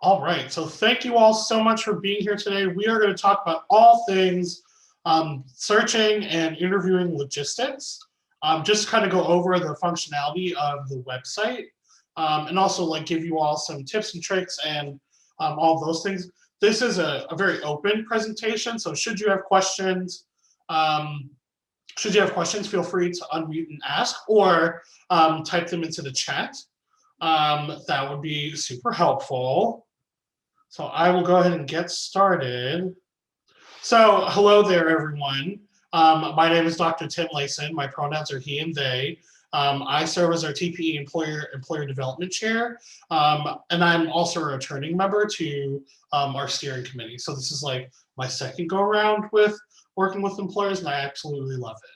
All right, so thank you all so much for being here today. We are going to talk about all things searching and interviewing logistics. Just kind of go over the functionality of the website and also like give you all some tips and tricks and all those things. This is a very open presentation, so should you have questions, feel free to unmute and ask or type them into the chat. That would be super helpful. So I will go ahead and get started. So hello there, everyone. My name is Dr. Tim Layson. My pronouns are he and they. I serve as our TPE Employer Development Chair, and I'm also a returning member to our steering committee. So this is like my second go around with working with employers, and I absolutely love it.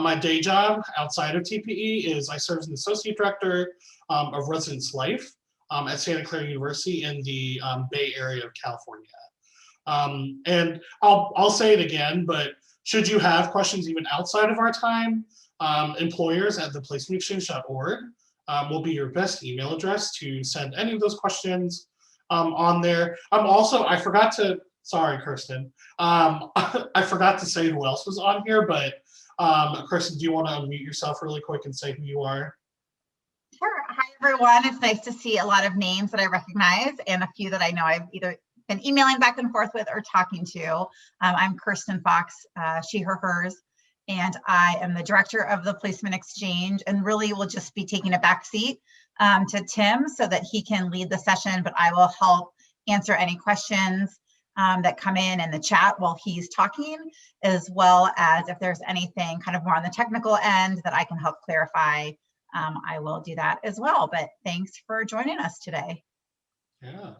My day job outside of TPE is I serve as an Associate Director of Residence Life at Santa Clara University in the Bay Area of California. And I'll say it again, but should you have questions even outside of our time, employers at theplacementexchange.org will be your best email address to send any of those questions on there. I forgot to, sorry, Kirsten. I forgot to say who else was on here, but Kirsten, do you want to unmute yourself really quick and say who you are? Sure. Hi, everyone. It's nice to see a lot of names that I recognize and a few that I know I've either been emailing back and forth with or talking to. I'm Kirsten Fox, she, her, hers, and I am the director of the Placement Exchange and really will just be taking a back seat to Tim so that he can lead the session, but I will help answer any questions that come in the chat while he's talking, as well as if there's anything kind of more on the technical end that I can help clarify, I will do that as well. But thanks for joining us today. Yeah,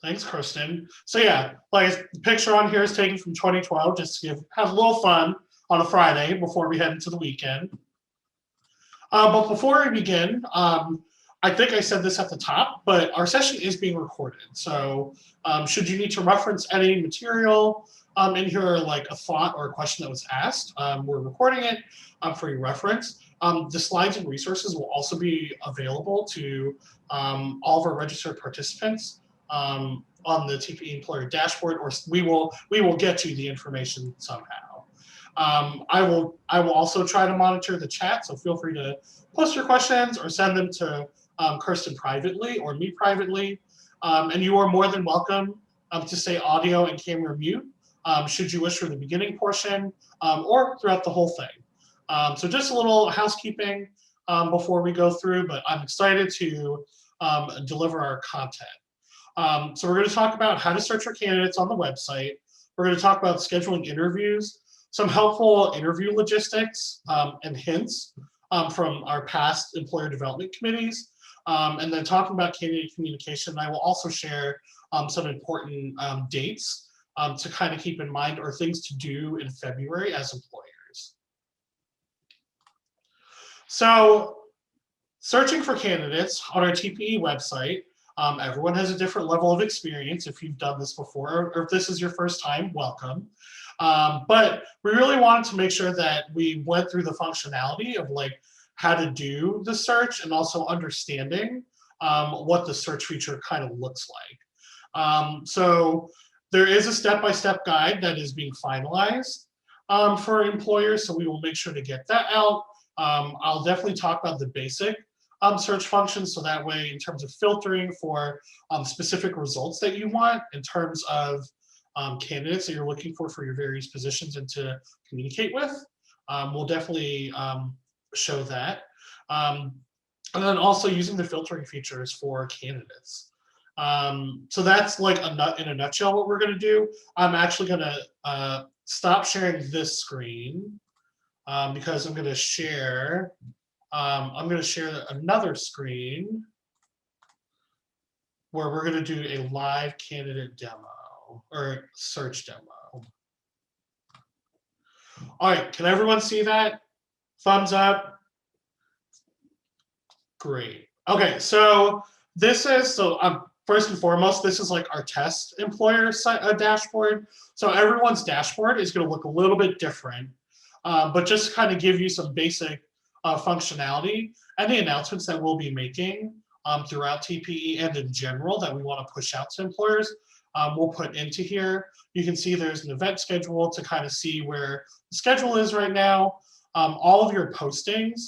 thanks, Kirsten. So yeah, like the picture on here is taken from 2012, just to have a little fun on a Friday before we head into the weekend. But before we begin, I think I said this at the top, but our session is being recorded. So should you need to reference any material in here, like a thought or a question that was asked, we're recording it for your reference. The slides and resources will also be available to all of our registered participants on the TPE Employer dashboard, or we will get you the information somehow. I will also try to monitor the chat, so feel free to post your questions or send them to Kirsten privately or me privately. And you are more than welcome to say audio and camera mute should you wish for the beginning portion or throughout the whole thing. So just a little housekeeping before we go through, but I'm excited to deliver our content. So we're going to talk about how to search for candidates on the website. We're going to talk about scheduling interviews, some helpful interview logistics and hints from our past employer development committees, and then talking about Canon Communications. I will also share some important dates to kind of keep in mind or things to do in February as employers. So searching for candidates on our TPE website, everyone has a different level of experience. If you've done this before, or if this is your first time, welcome. But we really wanted to make sure that we went through the functionality of like how to do the search and also understanding what the search feature kind of looks like. So there is a step-by-step guide that is being finalized for employers, so we will make sure to get that out. I'll definitely talk about the basic search functions, so that way in terms of filtering for specific results that you want in terms of candidates that you're looking for your various positions and to communicate with, we'll definitely show that. And then also using the filtering features for candidates. So that's like in a nutshell what we're going to do. I'm actually going to stop sharing this screen because I'm going to share another screen where we're going to do a live candidate demo or search demo. All right, can everyone see that? Thumbs up. Great. Okay, so this is, first and foremost, this is like our test employer dashboard. So everyone's dashboard is going to look a little bit different, but just kind of give you some basic functionality and the announcements that we'll be making throughout TPE and in general that we want to push out to employers, we'll put into here. You can see there's an event schedule to kind of see where the schedule is right now. All of your postings,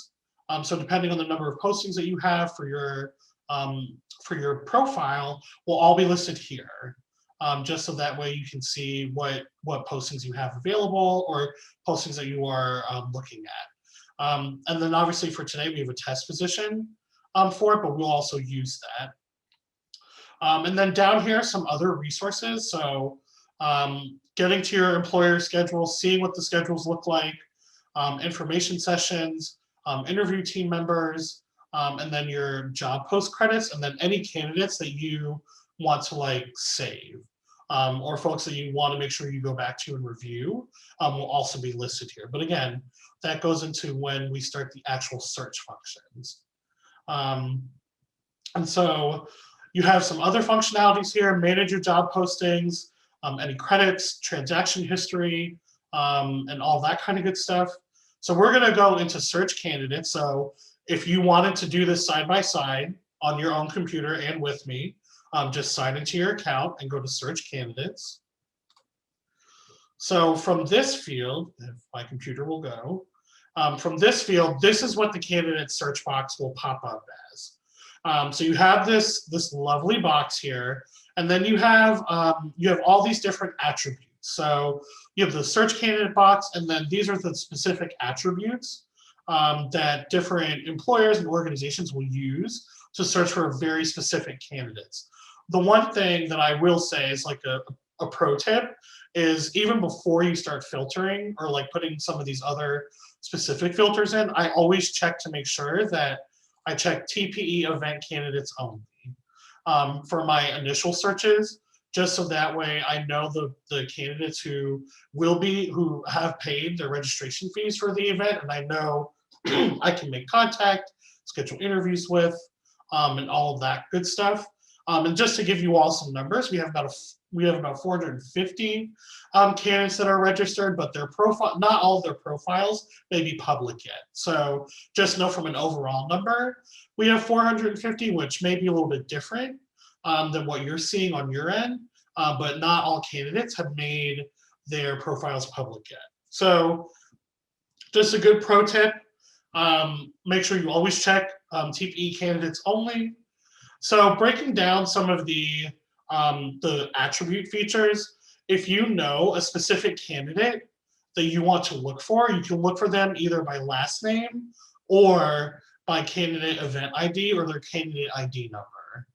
so depending on the number of postings that you have for your profile, will all be listed here. Just so that way you can see what postings you have available or postings that you are looking at. And then obviously for today, we have a test position for it, but we'll also use that. And then down here, some other resources. So getting to your employer schedule, seeing what the schedules look like, information sessions, interview team members, and then your job post credits, and then any candidates that you want to like save. Or folks that you want to make sure you go back to and review will also be listed here. But again, that goes into when we start the actual search functions. And so you have some other functionalities here: manage your job postings, any credits, transaction history, and all that kind of good stuff. So we're going to go into search candidates. So if you wanted to do this side by side on your own computer and with me, just sign into your account and go to search candidates. So from this field, if my computer will go, from this field, this is what the candidate search box will pop up as. So you have this lovely box here, and then you have all these different attributes. So you have the search candidate box, and then these are the specific attributes that different employers and organizations will use to search for very specific candidates. The one thing that I will say is like a pro tip is even before you start filtering or like putting some of these other specific filters in, I always check to make sure that I check TPE event candidates only for my initial searches, just so that way I know the candidates who have paid their registration fees for the event, and I know I can make contact, schedule interviews with, and all of that good stuff. And just to give you all some numbers, we have about 450 candidates that are registered, but their profile, not all of their profiles may be public yet. So just know from an overall number, we have 450, which may be a little bit different than what you're seeing on your end, but not all candidates have made their profiles public yet. So just a good pro tip, make sure you always check TPE candidates only. So breaking down some of the attribute features, if you know a specific candidate that you want to look for, you can look for them either by last name or by candidate event ID or their candidate ID number.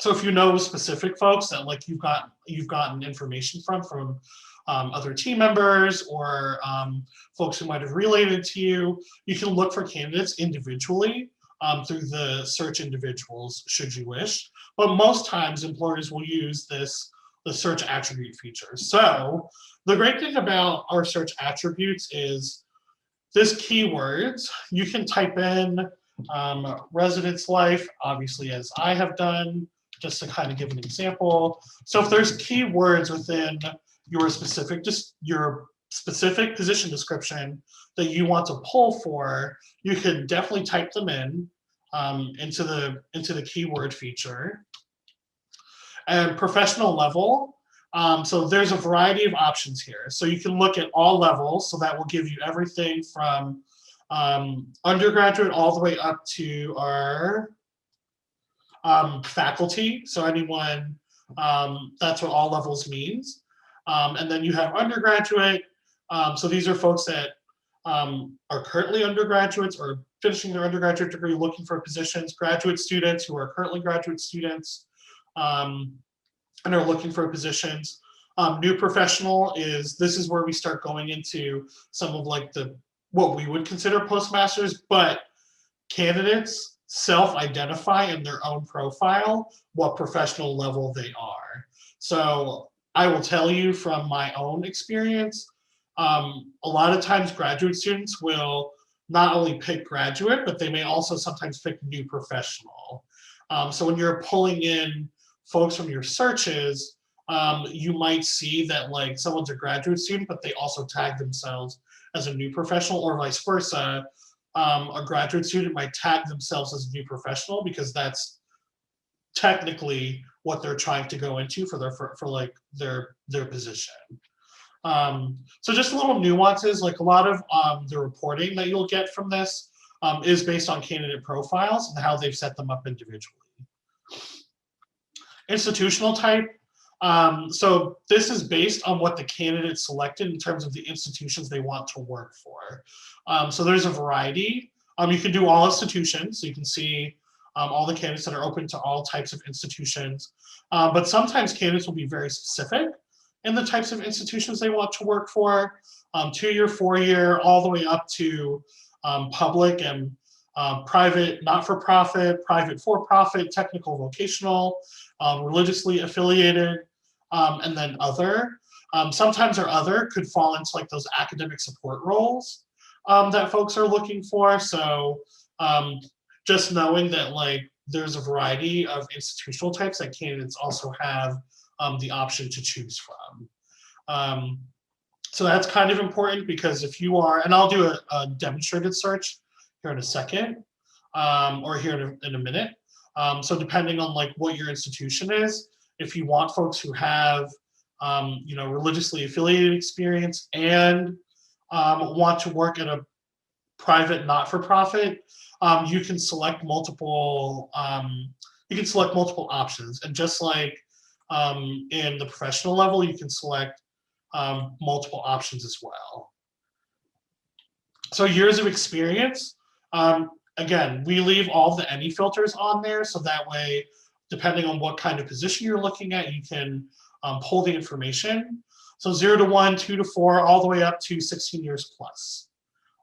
So if you know specific folks that like you've gotten information from other team members or folks who might have related to you, you can look for candidates individually through the search individuals should you wish. But most times employers will use the search attribute feature. So the great thing about our search attributes is this keywords, you can type in residence life, obviously as I have done, just to kind of give an example. So if there's keywords within your specific position description that you want to pull for, you can definitely type them in into the keyword feature. And professional level, so there's a variety of options here. So you can look at all levels, so that will give you everything from undergraduate all the way up to our faculty. So anyone, that's what all levels means. And then you have undergraduate. So these are folks that are currently undergraduates or finishing their undergraduate degree looking for positions, graduate students who are currently graduate students and are looking for positions. New professional this is where we start going into some of like what we would consider postmasters, but candidates self-identify in their own profile what professional level they are. So I will tell you from my own experience, a lot of times graduate students will not only pick graduate, but they may also sometimes pick new professional. So when you're pulling in folks from your searches, you might see that like someone's a graduate student, but they also tag themselves as a new professional, or vice versa. a graduate student might tag themselves as a new professional because that's technically what they're trying to go into for like their position. So just little nuances, like a lot of the reporting that you'll get from this is based on candidate profiles and how they've set them up individually. Institutional type. So this is based on what the candidate selected in terms of the institutions they want to work for. So there's a variety. You can do all institutions, so you can see all the candidates that are open to all types of institutions. But sometimes candidates will be very specific in the types of institutions they want to work for, 2-year, 4-year, all the way up to public and private, not-for-profit, private for-profit, technical, vocational, religiously affiliated, and then other. Sometimes our other could fall into like those academic support roles that folks are looking for. So just knowing that like there's a variety of institutional types that candidates also have the option to choose from. So that's kind of important because if you are, and I'll do a demonstrated search here in a second, or here in a minute. So depending on like what your institution is, if you want folks who have, you know, religiously affiliated experience and want to work at a private not-for-profit, you can select multiple. You can select multiple options, and just like in the professional level, you can select multiple options as well. So years of experience. Again, we leave all the any filters on there, so that way, depending on what kind of position you're looking at, you can pull the information. So 0 to 1, 2 to 4, all the way up to 16 years plus.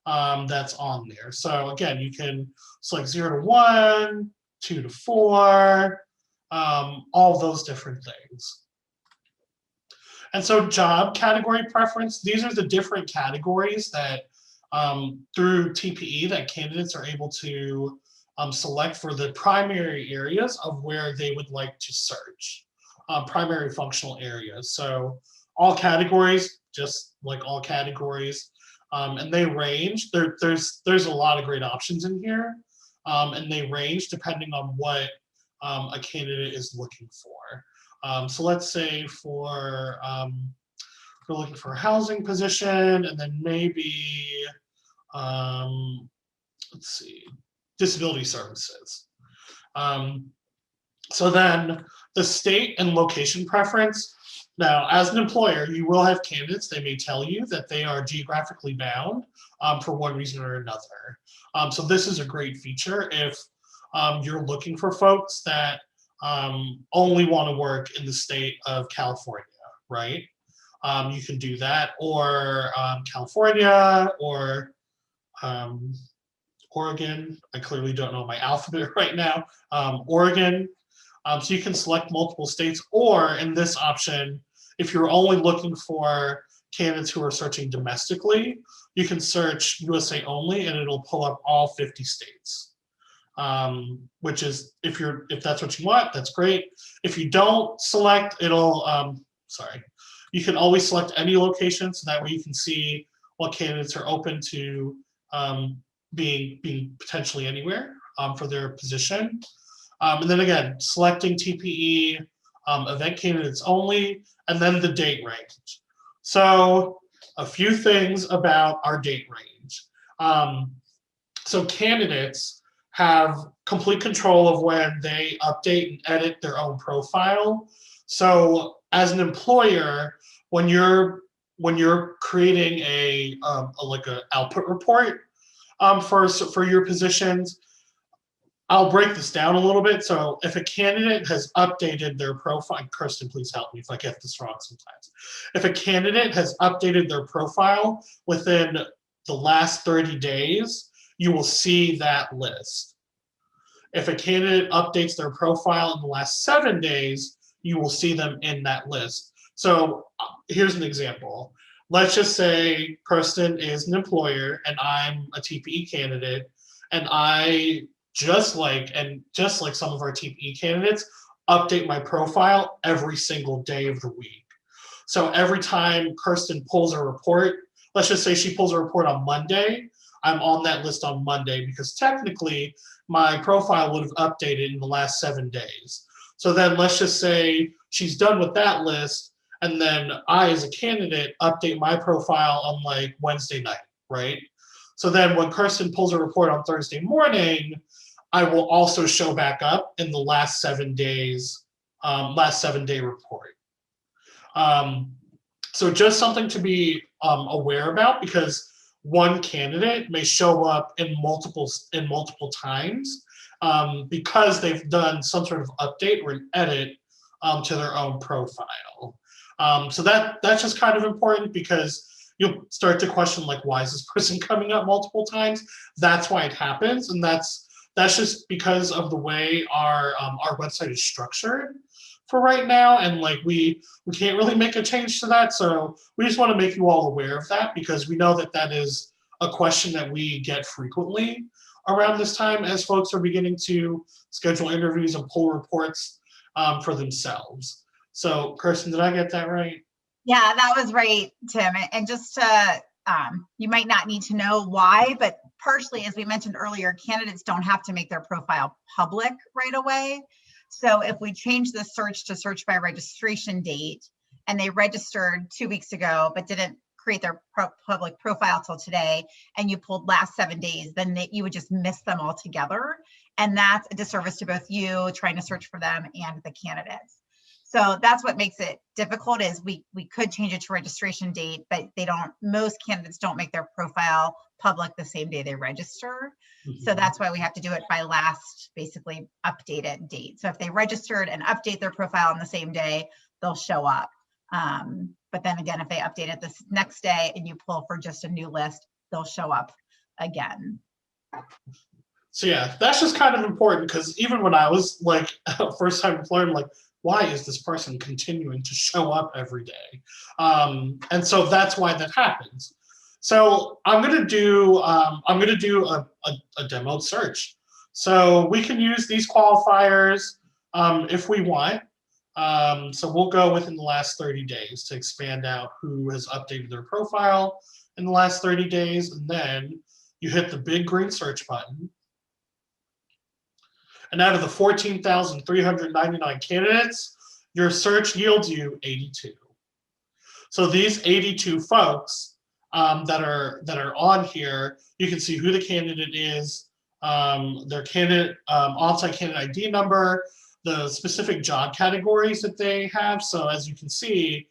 That's on there. So again, you can select 0 to 1, 2 to 4, all those different things. And so job category preference, these are the different categories that through TPE that candidates are able to select for the primary areas of where they would like to search, primary functional areas. So all categories, just like all categories, and they range. There's a lot of great options in here, and they range depending on what a candidate is looking for. So let's say for we're looking for a housing position, and then maybe let's see, disability services. So then the state and location preference. Now, as an employer, you will have candidates, they may tell you that they are geographically bound for one reason or another. So this is a great feature if you're looking for folks that only want to work in the state of California, right? You can do that, or California, or Oregon. I clearly don't know my alphabet right now. Oregon. So you can select multiple states, or in this option, if you're only looking for candidates who are searching domestically, you can search USA only, and it'll pull up all 50 states. Which is, if that's what you want, that's great. If you don't select, it'll you can always select any location, so that way you can see what candidates are open to being potentially anywhere for their position. And then again, selecting TPE, event candidates only, and then the date range. So a few things about our date range. So candidates have complete control of when they update and edit their own profile. So as an employer, when you're creating a output report for your positions, I'll break this down a little bit. So if a candidate has updated their profile, Kirsten, please help me if I get this wrong sometimes. If a candidate has updated their profile within the last 30 days, you will see that list. If a candidate updates their profile in the last 7 days, you will see them in that list. So here's an example. Let's just say Kirsten is an employer and I'm a TPE candidate, and I just like some of our TPE candidates, update my profile every single day of the week. So every time Kirsten pulls a report, let's just say she pulls a report on Monday, I'm on that list on Monday because technically my profile would have updated in the last 7 days. So then let's just say she's done with that list, and then I, as a candidate, update my profile on like Wednesday night, right? So then when Kirsten pulls a report on Thursday morning, I will also show back up in the last 7 days, last 7-day report. So just something to be aware about, because one candidate may show up in multiple times because they've done some sort of update or an edit to their own profile. So that's just kind of important, because you'll start to question, like, why is this person coming up multiple times? That's why it happens, and that's just because of the way our website is structured for right now, and like we can't really make a change to that. So we just want to make you all aware of that, because we know that that is a question that we get frequently around this time as folks are beginning to schedule interviews and pull reports for themselves. So Kirsten, did I get that right? Yeah, that was right, Tim. And just to, you might not need to know why, but partially, as we mentioned earlier, candidates don't have to make their profile public right away. So if we change the search to search by registration date, and they registered 2 weeks ago, but didn't create their public profile till today, and you pulled last 7 days, then you would just miss them all together. And that's a disservice to both you trying to search for them and the candidates. So that's what makes it difficult, is we could change it to registration date, but most candidates don't make their profile public the same day they register. Mm-hmm. So that's why we have to do it by last, basically, updated date. So if they registered and update their profile on the same day, they'll show up. But then again, if they update it this next day and you pull for just a new list, they'll show up again. So yeah, that's just kind of important, because even when I was like a first-time employer, I'm like, why is this person continuing to show up every day? And so that's why that happens. So I'm gonna do a demoed search. So we can use these qualifiers if we want. So we'll go within the last 30 days to expand out who has updated their profile in the last 30 days, and then you hit the big green search button. And out of the 14,399 candidates, your search yields you 82. So these 82 folks that are on here, you can see who the candidate is, their candidate on-site candidate ID number, the specific job categories that they have. So as you can see,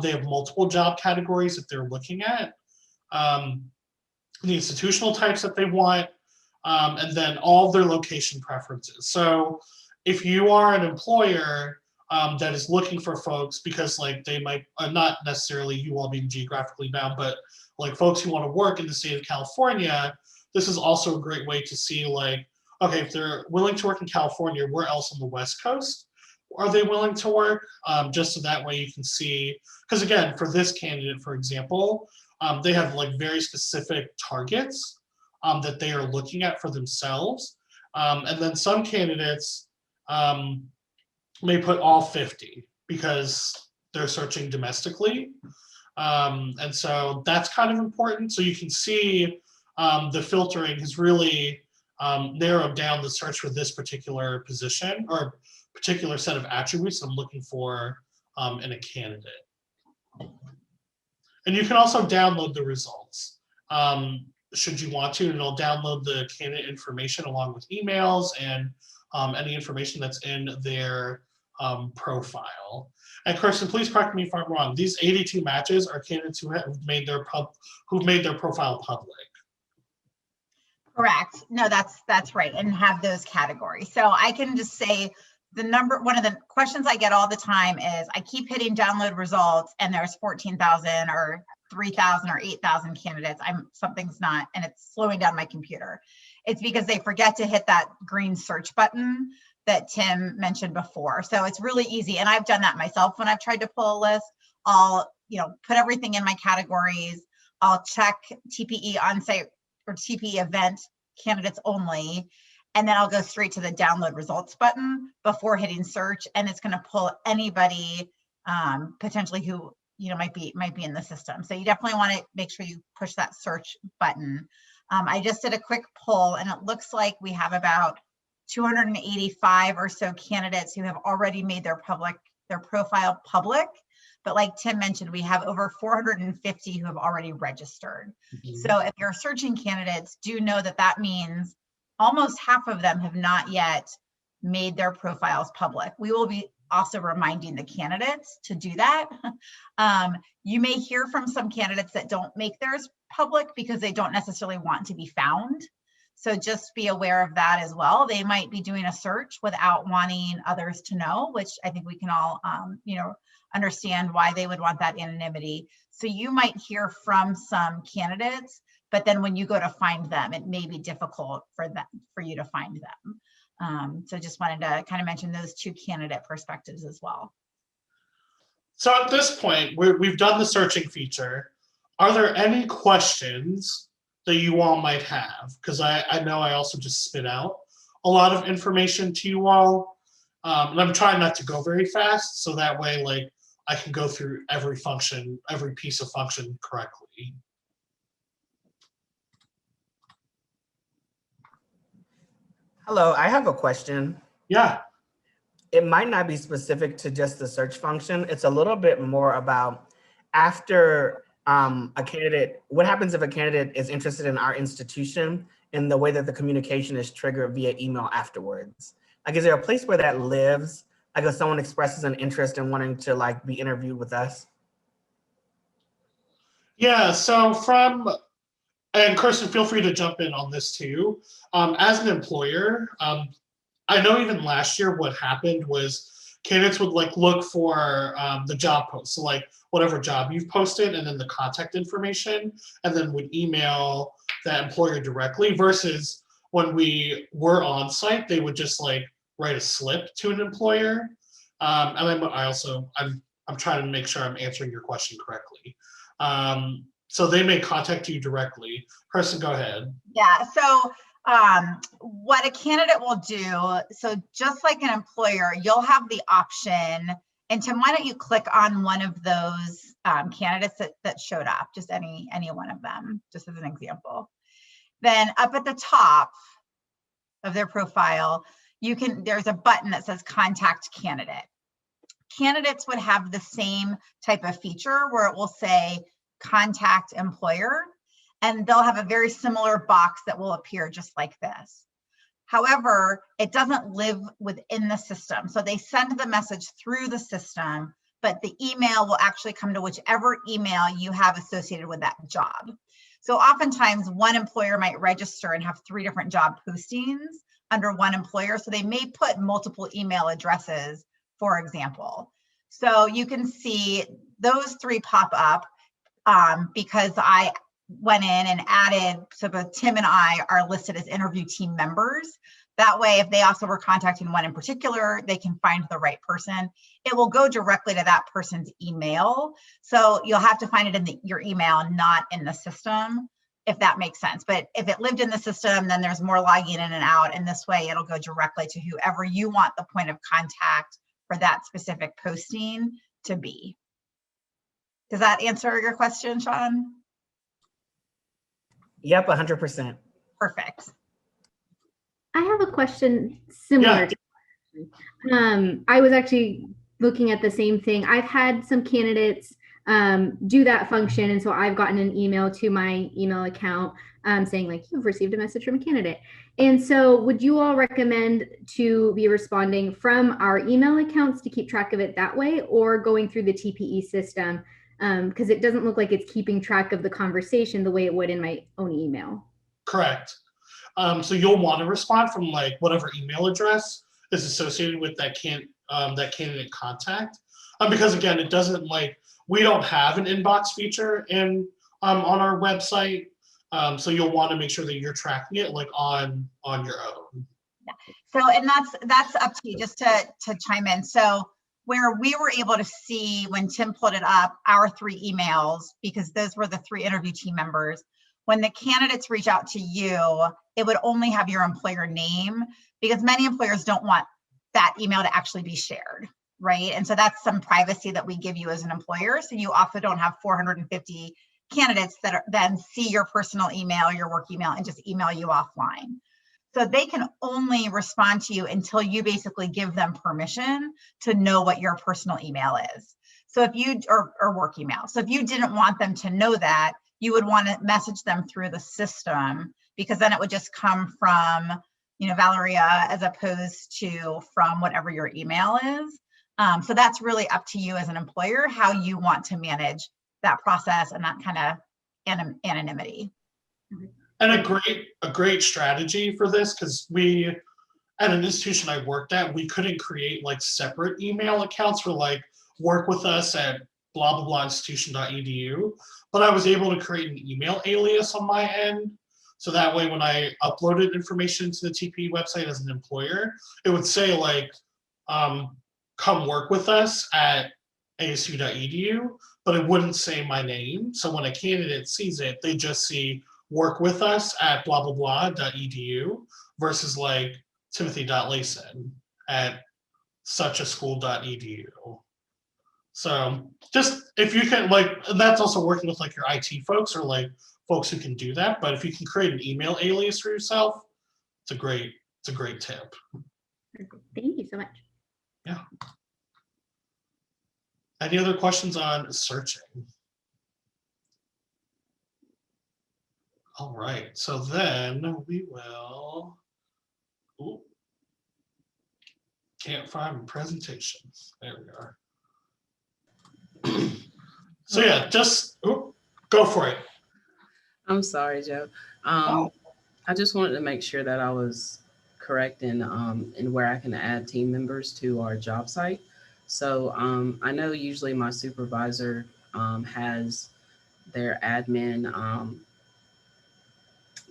they have multiple job categories that they're looking at, the institutional types that they want, and then all of their location preferences. So if you are an employer that is looking for folks, because like they might, not necessarily you all being geographically bound, but like folks who want to work in the state of California, this is also a great way to see, like, okay, if they're willing to work in California, where else on the West Coast are they willing to work? Just so that way you can see, because again, for this candidate, for example, they have like very specific targets that they are looking at for themselves. And then some candidates may put all 50 because they're searching domestically. And so that's kind of important. So you can see the filtering has really narrowed down the search for this particular position or particular set of attributes I'm looking for in a candidate. And you can also download the results should you want to, and it'll download the candidate information along with emails and any information that's in their profile. And Kirsten, please correct me if I'm wrong. These 82 matches are candidates who have made their profile public. Correct. No, that's right, and have those categories. So I can just say one of the questions I get all the time is, I keep hitting download results and there's 14,000 or 3,000 or 8,000 candidates. Something's not, and it's slowing down my computer. It's because they forget to hit that green search button that Tim mentioned before. So it's really easy. And I've done that myself when I've tried to pull a list. I'll, put everything in my categories. I'll check TPE on-site or TPE event candidates only. And then I'll go straight to the download results button before hitting search. And it's going to pull anybody potentially who, might be in the system. So you definitely want to make sure you push that search button. I just did a quick poll, and it looks like we have about 285 or so candidates who have already made their profile public. But like Tim mentioned, we have over 450 who have already registered. So if you're searching candidates, do know that that means almost half of them have not yet made their profiles public. We will be also reminding the candidates to do that. You may hear from some candidates that don't make theirs public because they don't necessarily want to be found. So just be aware of that as well. They might be doing a search without wanting others to know, which I think we can all, understand why they would want that anonymity. So you might hear from some candidates, but then when you go to find them, it may be difficult for you to find them. So just wanted to kind of mention those two candidate perspectives as well. So at this point, we've done the searching feature. Are there any questions that you all might have? Because I know I also just spit out a lot of information to you all. And I'm trying not to go very fast, so that way, like, I can go through every function, every piece of function correctly. Hello, I have a question. Yeah. It might not be specific to just the search function. It's a little bit more about after a candidate, what happens if a candidate is interested in our institution and the way that the communication is triggered via email afterwards? Like, is there a place where that lives? Like if someone expresses an interest in wanting to like be interviewed with us? Yeah, so and Kirsten, feel free to jump in on this too. As an employer, I know even last year what happened was candidates would like look for the job post, so like whatever job you've posted and then the contact information, and then would email that employer directly, versus when we were on site, they would just like write a slip to an employer. And then I'm trying to make sure I'm answering your question correctly. So they may contact you directly. Kirsten, go ahead. Yeah, so what a candidate will do, so just like an employer, you'll have the option, and Tim, why don't you click on one of those candidates that showed up, just any one of them, just as an example. Then up at the top of their profile, there's a button that says contact candidate. Candidates would have the same type of feature where it will say contact employer, and they'll have a very similar box that will appear just like this. However, it doesn't live within the system. So they send the message through the system, but the email will actually come to whichever email you have associated with that job. So oftentimes one employer might register and have 3 different job postings under one employer. So they may put multiple email addresses, for example. So you can see those 3 pop up because I went in and added, so both Tim and I are listed as interview team members. That way, if they also were contacting one in particular, they can find the right person. It will go directly to that person's email. So you'll have to find it in your email, not in the system, if that makes sense. But if it lived in the system, then there's more logging in and out. And this way, it'll go directly to whoever you want the point of contact for that specific posting to be. Does that answer your question, Sean? Yep, 100%. Perfect. I have a question similar to I was actually looking at the same thing. I've had some candidates do that function, and so I've gotten an email to my email account saying like, you've received a message from a candidate. And so would you all recommend to be responding from our email accounts to keep track of it that way, or going through the TPE system? Because it doesn't look like it's keeping track of the conversation the way it would in my own email. Correct. So you'll want to respond from like whatever email address is associated with that candidate contact, because again, it doesn't we don't have an inbox feature on our website, so you'll want to make sure that you're tracking it on your own. Yeah. So and that's up to you, just to chime in. So where we were able to see when Tim pulled it up, our 3 emails, because those were the 3 interview team members. When the candidates reach out to you, it would only have your employer name, because many employers don't want that email to actually be shared, right? And so that's some privacy that we give you as an employer. So you also don't have 450 candidates that then see your personal email, your work email, and just email you offline. So they can only respond to you until you basically give them permission to know what your personal email is. So if you, or work email. So if you didn't want them to know that, you would want to message them through the system, because then it would just come from, Valeria, as opposed to from whatever your email is. So that's really up to you as an employer, how you want to manage that process and that kind of anonymity. And a great strategy for this, because we, at an institution I worked at, we couldn't create like separate email accounts for like work with us at blah, blah, blah institution.edu. But I was able to create an email alias on my end. So that way, when I uploaded information to the TPE website as an employer, it would say like, come work with us at asu.edu, but it wouldn't say my name. So when a candidate sees it, they just see work with us at blah, blah, blah.edu versus like timothy.layson at suchaschool.edu. So just if you can, like, and that's also working with like your IT folks or like folks who can do that. But if you can create an email alias for yourself, it's a great tip. Thank you so much. Yeah. Any other questions on searching? All right, so then we will, ooh, can't find presentations. There we are. So yeah, just go for it. I'm sorry, Joe. I just wanted to make sure that I was correct in where I can add team members to our job site. So I know usually my supervisor has their admin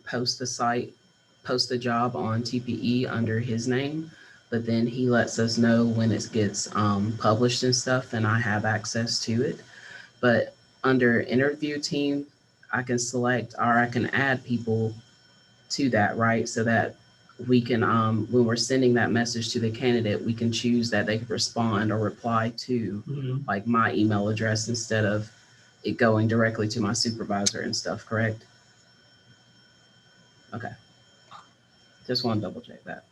post the job on TPE under his name, but then he lets us know when it gets published and stuff, and I have access to it. But under interview team, I can select, or I can add people to that, right? So that we can, when we're sending that message to the candidate, we can choose that they can respond or reply to like my email address instead of it going directly to my supervisor and stuff, correct? Okay. Just want to double check that.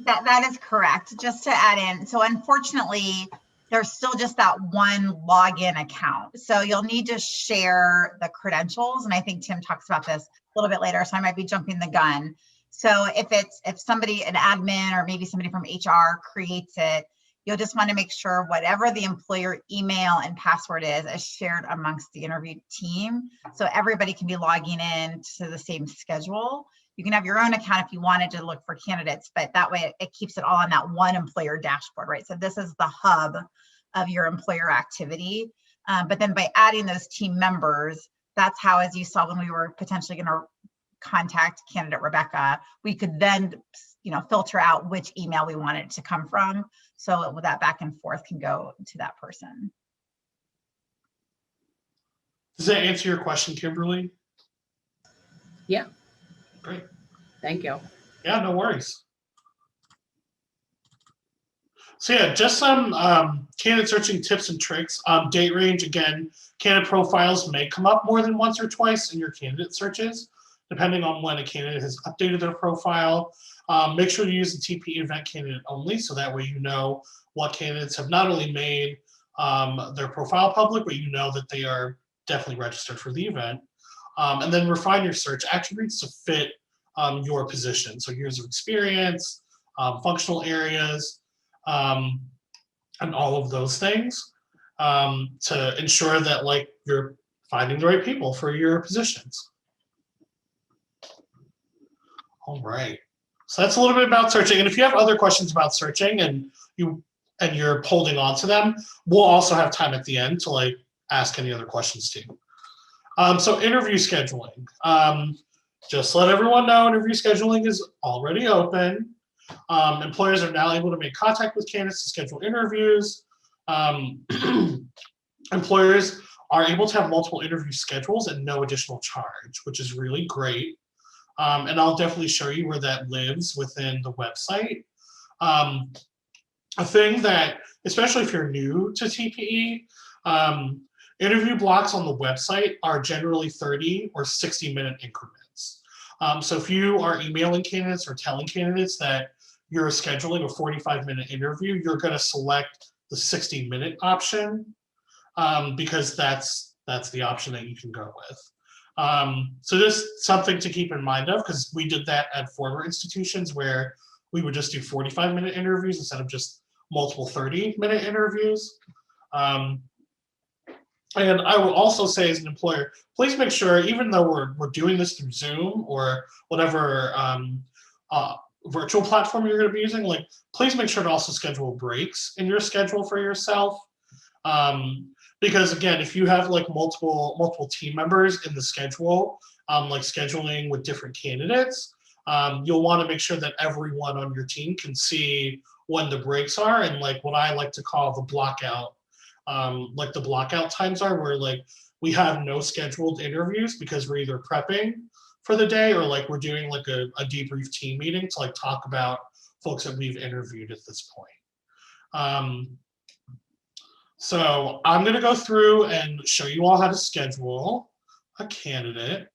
That is correct. Just to add in, so unfortunately, there's still just that one login account. So you'll need to share the credentials. And I think Tim talks about this a little bit later, so I might be jumping the gun. So if somebody, an admin or maybe somebody from HR creates it, you'll just want to make sure whatever the employer email and password is shared amongst the interview team. So everybody can be logging in to the same schedule. You can have your own account if you wanted to look for candidates, but that way it keeps it all on that one employer dashboard, right? So this is the hub of your employer activity. But then by adding those team members, that's how, as you saw when we were potentially going to contact candidate Rebecca, we could then, filter out which email we wanted it to come from. So that back and forth can go to that person. Does that answer your question, Kimberly? Yeah. Great. Thank you. Yeah, no worries. So yeah, just some candidate searching tips and tricks. Date range, again, candidate profiles may come up more than once or twice in your candidate searches, depending on when a candidate has updated their profile. Make sure to use the TPE event candidate only, so that way you know what candidates have not only made their profile public, but you know that they are definitely registered for the event. And then refine your search attributes to fit your position. So years of experience, functional areas, and all of those things to ensure that like you're finding the right people for your positions. All right. So that's a little bit about searching. And if you have other questions about searching and you're holding on to them, we'll also have time at the end to like ask any other questions too. So interview scheduling. Just let everyone know interview scheduling is already open. Employers are now able to make contact with candidates to schedule interviews. Employers are able to have multiple interview schedules at no additional charge, which is really great. And I'll definitely show you where that lives within the website. A thing that, especially if you're new to TPE, interview blocks on the website are generally 30 or 60-minute increments. So if you are emailing candidates or telling candidates that you're scheduling a 45-minute interview, you're going to select the 60-minute option because that's the option that you can go with. So just something to keep in mind of, because we did that at former institutions where we would just do 45-minute interviews instead of just multiple 30-minute interviews. And I will also say, as an employer, please make sure, even though we're doing this through Zoom or whatever virtual platform you're going to be using, like, please make sure to also schedule breaks in your schedule for yourself. Because again, if you have like multiple team members in the schedule, like scheduling with different candidates, you'll want to make sure that everyone on your team can see when the breaks are, and like what I like to call the blockout. Like the blockout times are where like we have no scheduled interviews because we're either prepping for the day or like we're doing like a debrief team meeting to like talk about folks that we've interviewed at this point. So I'm going to go through and show you all how to schedule a candidate.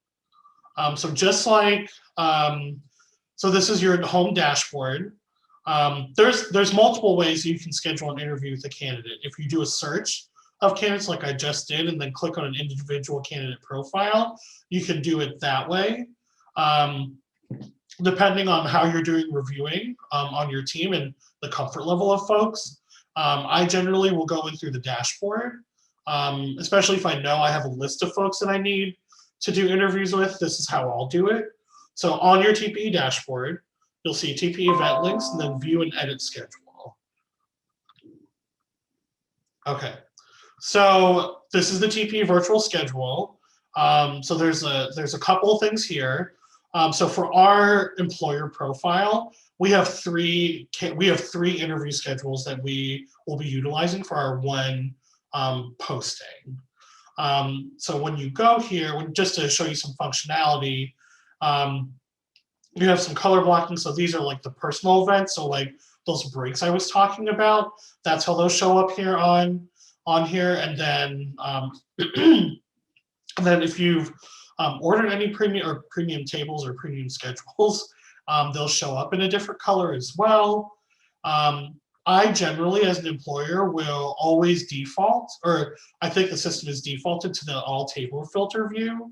So just like, so this is your home dashboard. There's multiple ways you can schedule an interview with a candidate. If you do a search of candidates like I just did and then click on an individual candidate profile, you can do it that way. Depending on how you're doing reviewing on your team and the comfort level of folks, I generally will go in through the dashboard, especially if I know I have a list of folks that I need to do interviews with. This is how I'll do it. So on your TPE dashboard, you'll see TPE event links and then view and edit schedule. Okay, so this is the TPE virtual schedule. So there's a couple of things here. So for our employer profile, we have three interview schedules that we will be utilizing for our one posting. So when you go here, just to show you some functionality, you have some color blocking. So these are like the personal events. So like those breaks I was talking about, that's how those show up here on here. And then if you've ordered any premium tables or premium schedules, they'll show up in a different color as well. I generally, as an employer, will always default, or I think the system is defaulted to the all table filter view,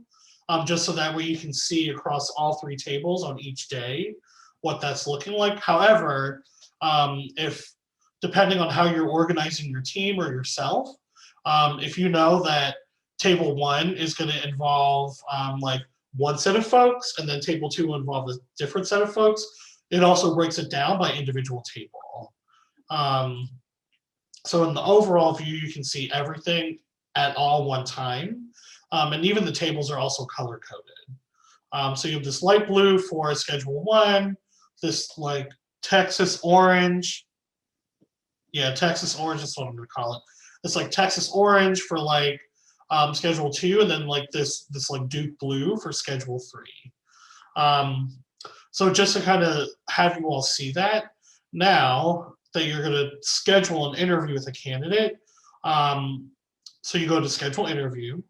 just so that way you can see across all three tables on each day what that's looking like. However, if depending on how you're organizing your team or yourself, if you know that table 1 is going to involve like one set of folks, and then table 2 will involve a different set of folks, it also breaks it down by individual table. So in the overall view, you can see everything at all one time. And even the tables are also color coded. So you have this light blue for schedule 1, this like Texas orange. Yeah, Texas orange is what I'm gonna call it. It's like Texas orange for like schedule 2, and then like this like Duke blue for schedule 3. So just to kind of have you all see that, now that you're gonna schedule an interview with a candidate, so you go to schedule interview,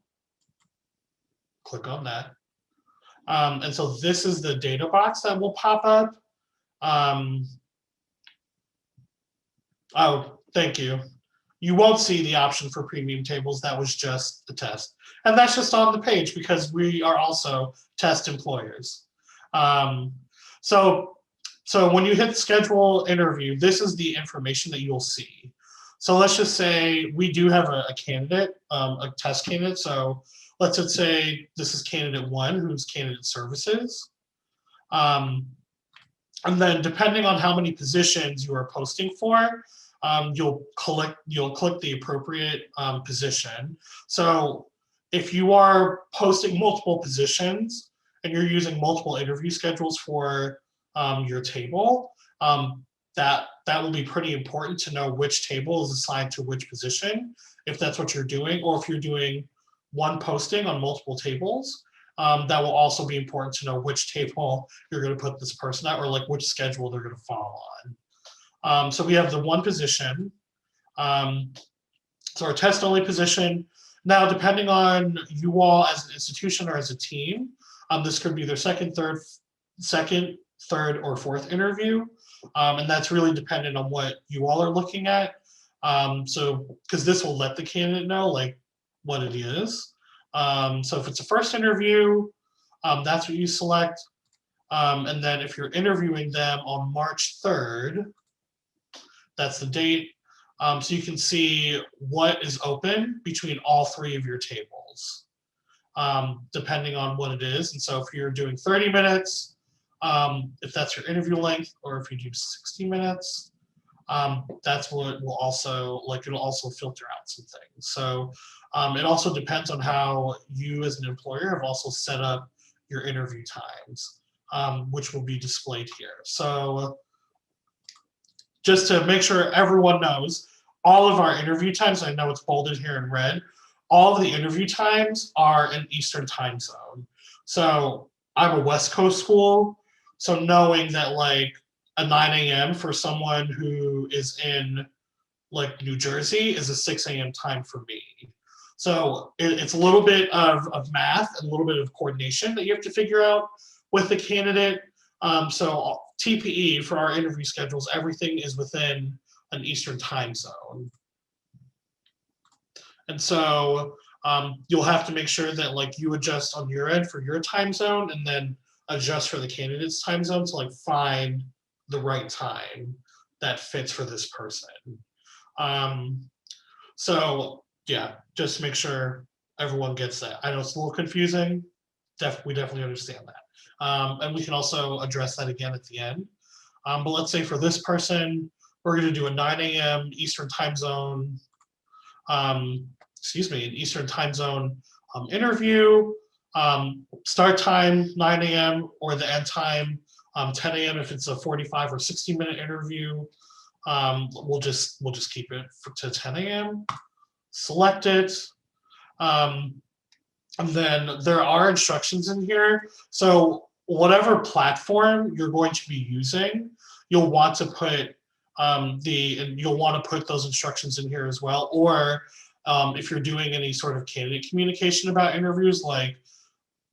click on that. And so this is the data box that will pop up. Oh, thank you. You won't see the option for premium tables. That was just the test. And that's just on the page because we are also test employers. So when you hit schedule interview, this is the information that you'll see. So let's just say we do have a candidate, a test candidate. So let's just say this is candidate 1, who's candidate services. And then depending on how many positions you are posting for, you'll click the appropriate position. So if you are posting multiple positions and you're using multiple interview schedules for your table, that will be pretty important to know which table is assigned to which position, if that's what you're doing, or if you're doing one posting on multiple tables, that will also be important to know which table you're going to put this person at, or like which schedule they're going to fall on. So we have the one position. So our test only position, Now, depending on you all as an institution or as a team, this could be their second, third, or fourth interview. And that's really dependent on what you all are looking at. So, because this will let the candidate know like what it is. So if it's a first interview, that's what you select. And then if you're interviewing them on March 3rd, that's the date. So you can see what is open between all three of your tables, depending on what it is. And so if you're doing 30 minutes, if that's your interview length, or if you do 60 minutes, that's what will also, like, it'll also filter out some things. So it also depends on how you as an employer have also set up your interview times, which will be displayed here. So just to make sure everyone knows, all of our interview times, I know it's bolded here in red, all of the interview times are in Eastern time zone. So I'm a West Coast school, so knowing that like a 9 a.m. for someone who is in like New Jersey is a 6 a.m. time for me. So it's a little bit of math and a little bit of coordination that you have to figure out with the candidate. So TPE for our interview schedules, everything is within an Eastern time zone. And so you'll have to make sure that like you adjust on your end for your time zone and then adjust for the candidate's time zone to like find the right time that fits for this person. So yeah, just make sure everyone gets that. I know it's a little confusing. We definitely understand that. And we can also address that again at the end. But let's say for this person, we're going to do a 9 a.m. Eastern time zone, an Eastern time zone interview. Start time 9 a.m. or the end time 10 a.m. if it's a 45 or 60-minute interview. We'll just keep it to 10 a.m. Select it. And then there are instructions in here. So whatever platform you're going to be using, you'll want to put those instructions in here as well. Or if you're doing any sort of candidate communication about interviews, like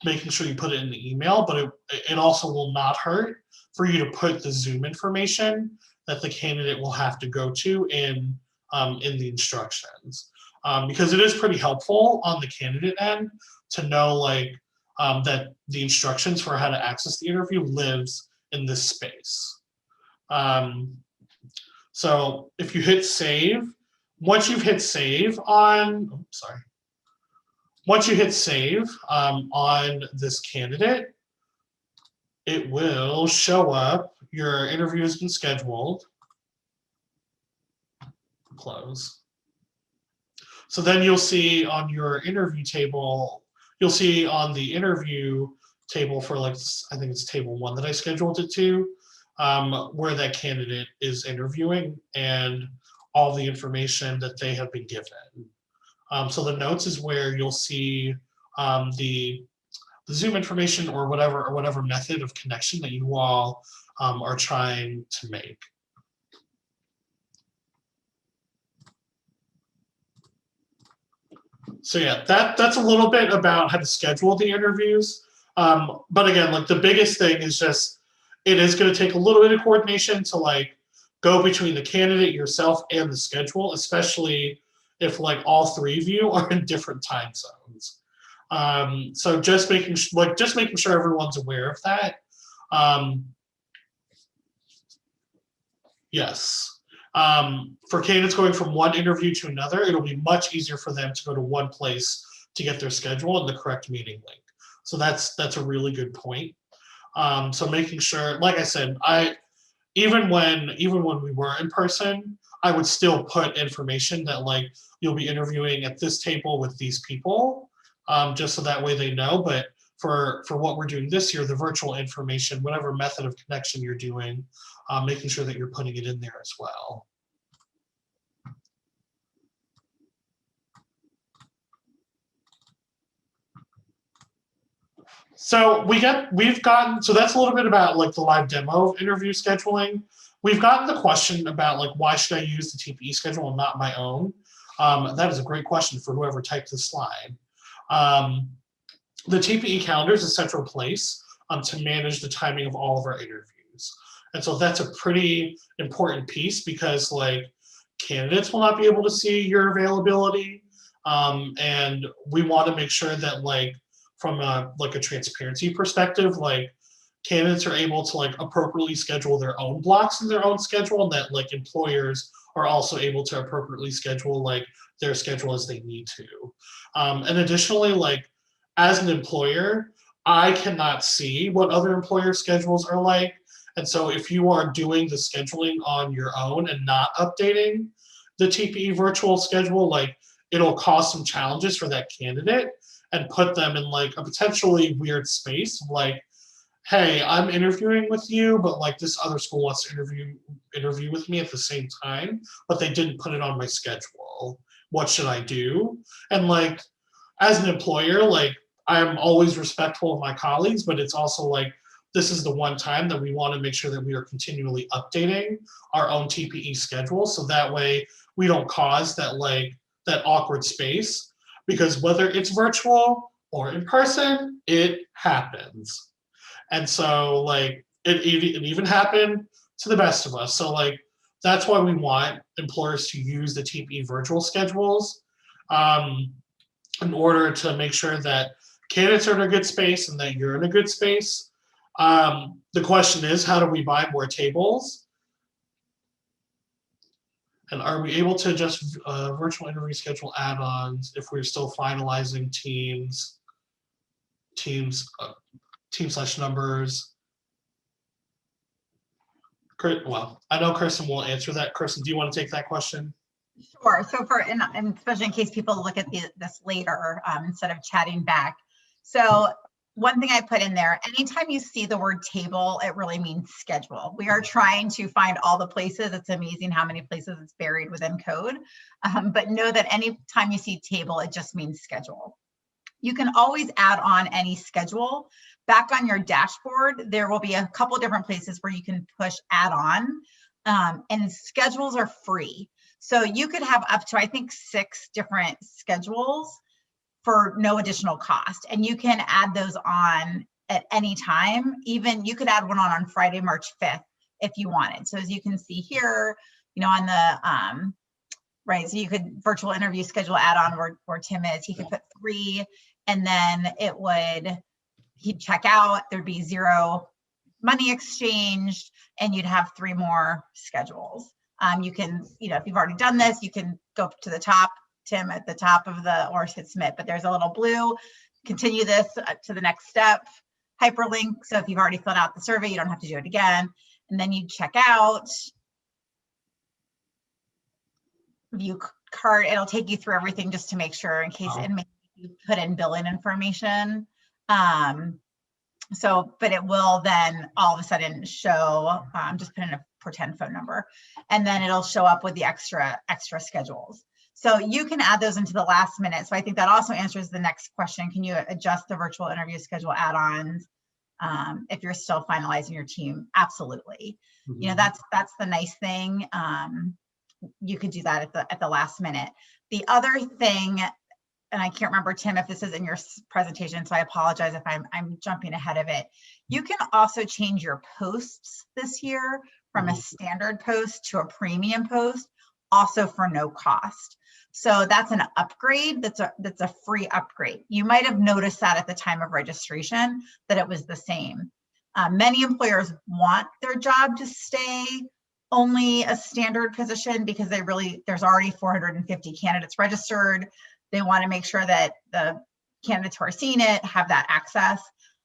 making sure you put it in the email, but it also will not hurt for you to put the Zoom information that the candidate will have to go to in the instructions. Because it is pretty helpful on the candidate end to know like that the instructions for how to access the interview lives in this space. So if you hit save, once you've hit save on, once you hit save on this candidate, it will show up, your interview has been scheduled, close. So then you'll see on your interview table, you'll see on the interview table for like, I think it's table 1 that I scheduled it to, where that candidate is interviewing and all the information that they have been given. So the notes is where you'll see the Zoom information or whatever method of connection that you all are trying to make. So yeah, that's a little bit about how to schedule the interviews. But again, like the biggest thing is just, it is going to take a little bit of coordination to like go between the candidate, yourself, and the schedule, especially if like all three of you are in different time zones. So just making sure everyone's aware of that. Yes. For candidates going from one interview to another, it'll be much easier for them to go to one place to get their schedule and the correct meeting link. So that's a really good point. So making sure, like I said, even when we were in person, I would still put information that like you'll be interviewing at this table with these people, just so that way they know. But for what we're doing this year, the virtual information, whatever method of connection you're doing, making sure that you're putting it in there as well. So so that's a little bit about like the live demo of interview scheduling. We've gotten the question about like, why should I use the TPE schedule and not my own? That is a great question for whoever typed this slide. The TPE calendar is a central place to manage the timing of all of our interviews. And so that's a pretty important piece because like candidates will not be able to see your availability. And we want to make sure that like from a transparency perspective, like candidates are able to like appropriately schedule their own blocks in their own schedule, and that like employers are also able to appropriately schedule like their schedule as they need to. And additionally, like as an employer, I cannot see what other employer schedules are like. And so if you are doing the scheduling on your own and not updating the TPE virtual schedule, like it'll cause some challenges for that candidate and put them in like a potentially weird space of like, hey, I'm interviewing with you, but like this other school wants to interview with me at the same time, but they didn't put it on my schedule. What should I do? And like, as an employer, like I'm always respectful of my colleagues, but it's also like, this is the one time that we want to make sure that we are continually updating our own TPE schedule. So that way we don't cause that like that awkward space, because whether it's virtual or in person, it happens. And so like it even happened to the best of us. So like that's why we want employers to use the TPE virtual schedules in order to make sure that candidates are in a good space and that you're in a good space. The question is, how do we buy more tables? And are we able to adjust virtual interview schedule add-ons if we're still finalizing team/numbers? Well, I know Kirsten will answer that. Kirsten, do you want to take that question? Sure. So and especially in case people look at this later instead of chatting back. So one thing I put in there, anytime you see the word table, it really means schedule. We are trying to find all the places. It's amazing how many places it's buried within code. But know that anytime you see table, it just means schedule. You can always add on any schedule. Back on your dashboard, there will be a couple different places where you can push add on, and schedules are free. So you could have up to, I think, 6 different schedules for no additional cost. And you can add those on at any time. Even you could add one on Friday, March 5th, if you wanted. So as you can see here, on the, right, so you could virtual interview schedule add-on where Tim is, he could put 3, and then he'd check out, there'd be 0 money exchanged, and you'd have 3 more schedules. You can, if you've already done this, you can go to the top, Tim, at the top of or hit submit, but there's a little blue, continue this to the next step, hyperlink. So if you've already filled out the survey, you don't have to do it again. And then you check out, view cart, it'll take you through everything just to make sure in case you put in billing information. But it will then all of a sudden show, just put in a pretend phone number, and then it'll show up with the extra schedules. So you can add those into the last minute. So I think that also answers the next question. Can you adjust the virtual interview schedule add-ons if you're still finalizing your team? Absolutely. Mm-hmm. That's the nice thing. You could do that at the last minute. The other thing, and I can't remember, Tim, if this is in your presentation, so I apologize if I'm jumping ahead of it. You can also change your posts this year from a standard post to a premium post, also for no cost. So that's an upgrade. That's a free upgrade. You might have noticed that at the time of registration that it was the same. Many employers want their job to stay only a standard position because there's already 450 candidates registered. They want to make sure that the candidates who are seeing it have that access.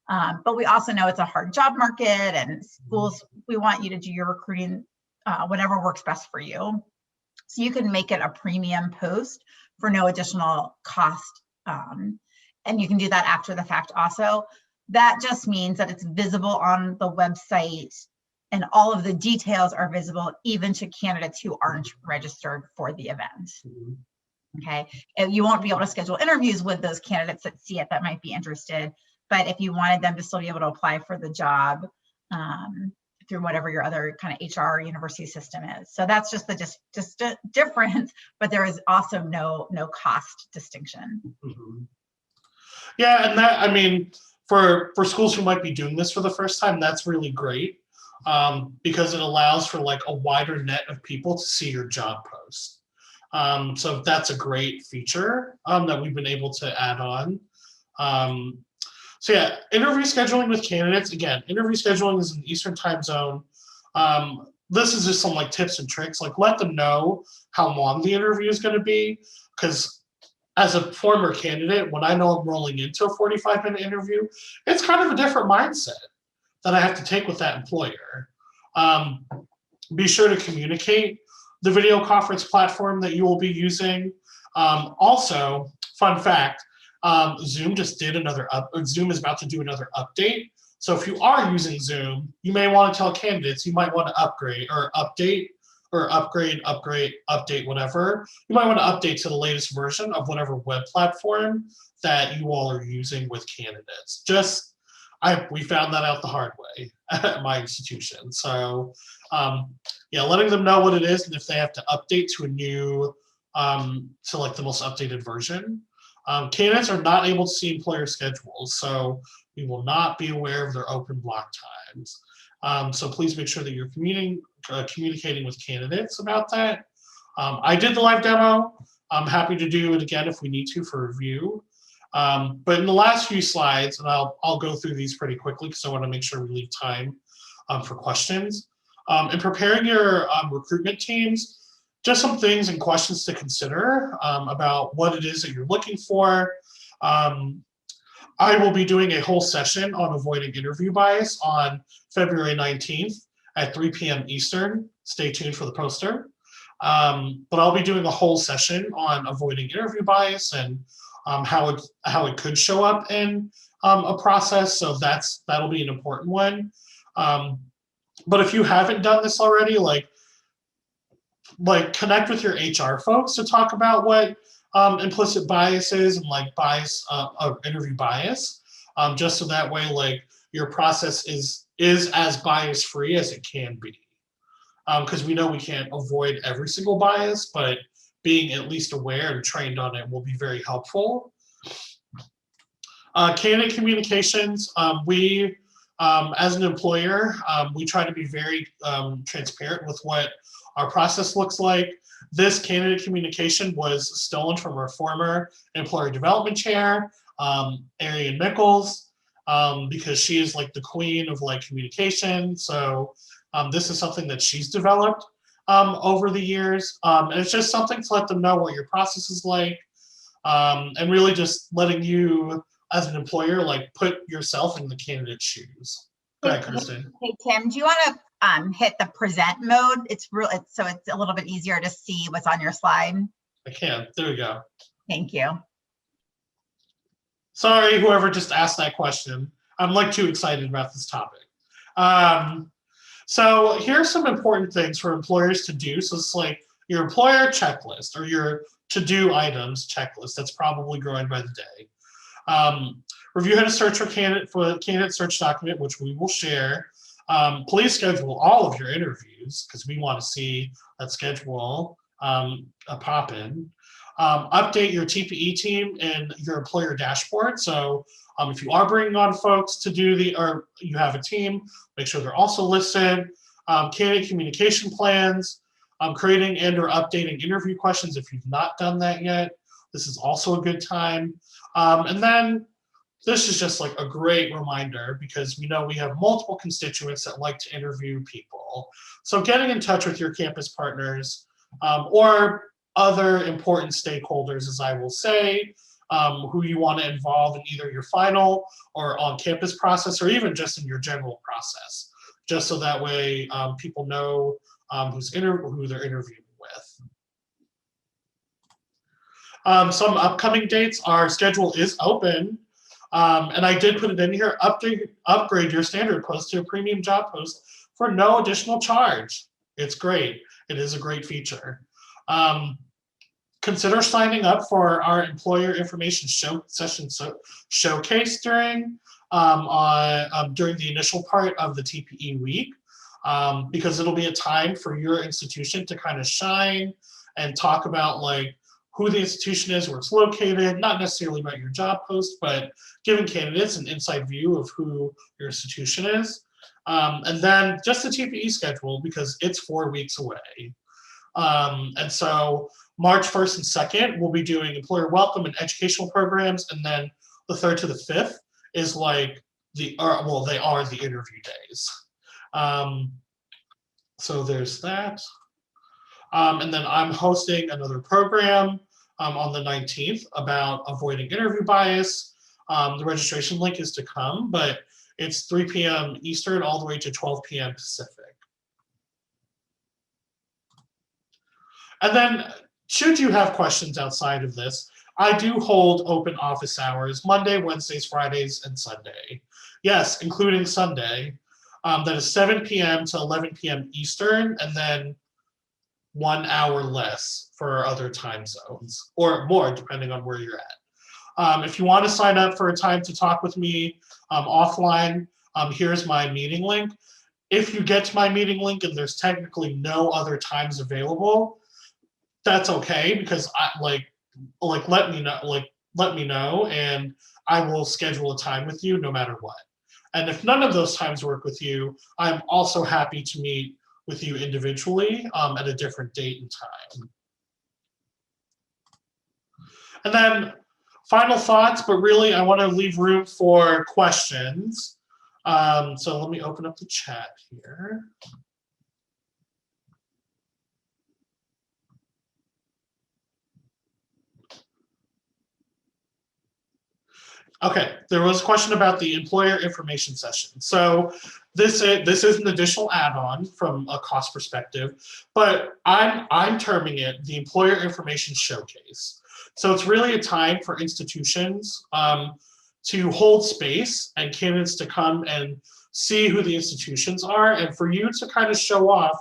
But we also know it's a hard job market, and schools, we want you to do your recruiting, whatever works best for you. So you can make it a premium post for no additional cost. And you can do that after the fact also. That just means that it's visible on the website and all of the details are visible even to candidates who aren't registered for the event. Okay, and you won't be able to schedule interviews with those candidates that see it that might be interested, but if you wanted them to still be able to apply for the job, through whatever your other kind of HR university system is. So that's just the difference, but there is also no cost distinction. Mhm. Yeah, and that, I mean, for schools who might be doing this for the first time, that's really great, because it allows for like a wider net of people to see your job post. So that's a great feature that we've been able to add on. So yeah, interview scheduling with candidates. Again, interview scheduling is in Eastern time zone. This is just some like tips and tricks. Like let them know how long the interview is going to be, because as a former candidate, when I know I'm rolling into a 45-minute interview, it's kind of a different mindset that I have to take with that employer. Be sure to communicate the video conference platform that you will be using. Also, fun fact, Zoom just did Zoom is about to do another update. So if you are using Zoom, you may want to tell candidates you might want to upgrade or update or upgrade, update, whatever. You might want to update to the latest version of whatever web platform that you all are using with candidates. We found that out the hard way at my institution. So yeah, letting them know what it is and if they have to update to a new, to like the most updated version. Candidates are not able to see employer schedules, so we will not be aware of their open block times. So please make sure that you're communicating with candidates about that. I did the live demo. I'm happy to do it again if we need to for review. But in the last few slides, and I'll go through these pretty quickly because I want to make sure we leave time for questions. In preparing your recruitment teams, just some things and questions to consider about what it is that you're looking for. I will be doing a whole session on avoiding interview bias on February 19th at 3 p.m. Eastern. Stay tuned for the poster. But I'll be doing a whole session on avoiding interview bias and how it could show up in a process. So that'll be an important one. But if you haven't done this already, like connect with your HR folks to talk about what implicit bias is and like bias of interview bias, just so that way like your process is as bias free as it can be, because we know we can't avoid every single bias, but being at least aware and trained on it will be very helpful. Canon Communications, we as an employer, we try to be very transparent with what our process looks like. This candidate communication was stolen from our former employer development chair, Arian Mickles, because she is like the queen of like communication. So this is something that she's developed over the years. And it's just something to let them know what your process is like, and really just letting you as an employer, like put yourself in the candidate's shoes. Go ahead, Kristen. Hey, Tim, do you want to hit the present mode? So it's a little bit easier to see what's on your slide. I can. There we go. Thank you. Sorry, whoever just asked that question. I'm like too excited about this topic. So here's some important things for employers to do. So it's like your employer checklist or your to-do items checklist. That's probably growing by the day. Review how to search for the candidate search document, which we will share. Please schedule all of your interviews because we want to see that schedule pop in. Update your TPE team and your employer dashboard. So if you are bringing on folks to do or you have a team, make sure they're also listed. Candidate communication plans, creating and or updating interview questions if you've not done that yet. This is also a good time. And then this is just like a great reminder because we know we have multiple constituents that like to interview people. So getting in touch with your campus partners or other important stakeholders, as I will say, who you want to involve in either your final or on-campus process or even just in your general process, just so that way people know who they're interviewing with. Some upcoming dates, our schedule is open. And I did put it in here, upgrade your standard post to a premium job post for no additional charge. It's great. It is a great feature. Consider signing up for our employer information showcase during the initial part of the TPE week. because it'll be a time for your institution to kind of shine and talk about like who the institution is, where it's located, not necessarily about your job post, but giving candidates an inside view of who your institution is. And then just the TPE schedule, because it's 4 weeks away. And so March 1st and 2nd, we'll be doing employer welcome and educational programs. And then the 3rd to the 5th is like they are the interview days. So there's that. And then I'm hosting another program on the 19th about avoiding interview bias. The registration link is to come, but it's 3 p.m. Eastern all the way to 12 p.m. Pacific. And then should you have questions outside of this, I do hold open office hours Monday, Wednesdays, Fridays, and Sunday. Yes, including Sunday. That is 7 p.m. to 11 p.m. Eastern, and then 1 hour less for other time zones, or more, depending on where you're at. If you want to sign up for a time to talk with me offline, here's my meeting link. If you get to my meeting link and there's technically no other times available, that's okay, because I let me know, and I will schedule a time with you no matter what. And if none of those times work with you, I'm also happy to meet with you individually at a different date and time. And then final thoughts, but really I want to leave room for questions. So let me open up the chat here. Okay, there was a question about the employer information session. So this is an additional add-on from a cost perspective, but I'm terming it the employer information showcase. So it's really a time for institutions to hold space and candidates to come and see who the institutions are, and for you to kind of show off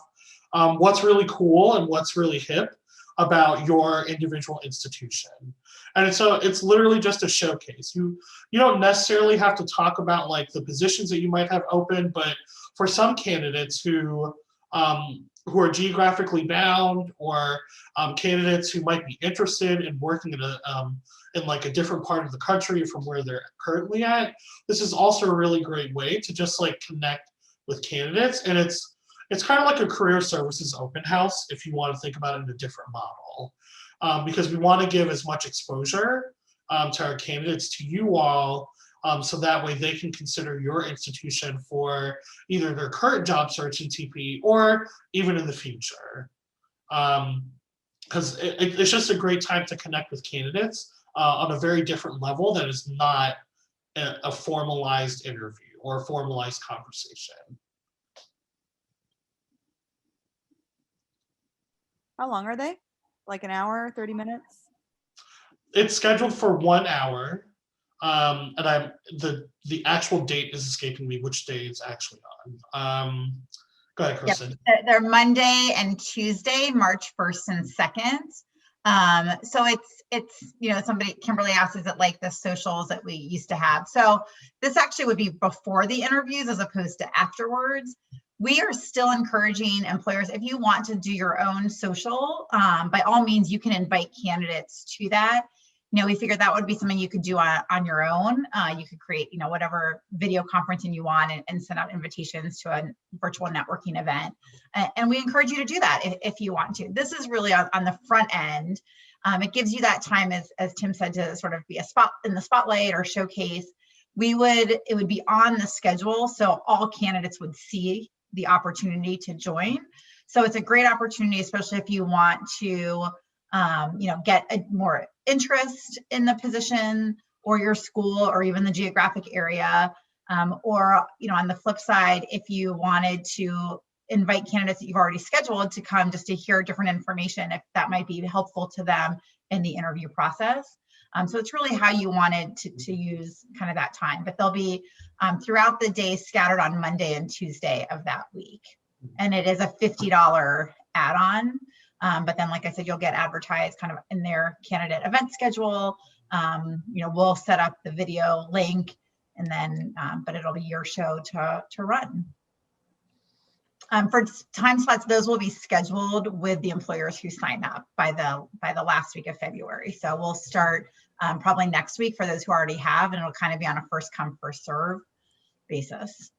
what's really cool and what's really hip about your individual institution. And so it's literally just a showcase. You don't necessarily have to talk about like the positions that you might have open, but for some candidates who are geographically bound, or candidates who might be interested in working in like a different part of the country from where they're currently at, this is also a really great way to just like connect with candidates. And it's kind of like a career services open house if you want to think about it in a different model. Because we want to give as much exposure to our candidates, to you all, so that way they can consider your institution for either their current job search in TPE or even in the future. Because it's just a great time to connect with candidates on a very different level that is not a formalized interview or a formalized conversation. How long are they? Like an hour, 30 minutes? It's scheduled for 1 hour. And the actual date is escaping me, which day it's actually on. Go ahead, Kristen. Yep. They're Monday and Tuesday, March 1st and 2nd. So it's Kimberly asked, is it like the socials that we used to have? So this actually would be before the interviews as opposed to afterwards. We are still encouraging employers, if you want to do your own social, by all means, you can invite candidates to that. We figured that would be something you could do on your own. You could create, whatever video conferencing you want and send out invitations to a virtual networking event. And we encourage you to do that if you want to. This is really on the front end. It gives you that time, as Tim said, to sort of be in the spotlight or showcase. It would be on the schedule, so all candidates would see the opportunity to join. So it's a great opportunity, especially if you want to get a more interest in the position or your school or even the geographic area. Or on the flip side, if you wanted to invite candidates that you've already scheduled to come just to hear different information, if that might be helpful to them in the interview process. So it's really how you wanted to use kind of that time, but they'll be throughout the day scattered on Monday and Tuesday of that week. And it is a $50 add-on. But then, like I said, you'll get advertised kind of in their candidate event schedule. We'll set up the video link, and then, but it'll be your show to run. For time slots, those will be scheduled with the employers who sign up by the last week of February. So we'll start probably next week for those who already have, and it'll kind of be on a first come, first serve basis.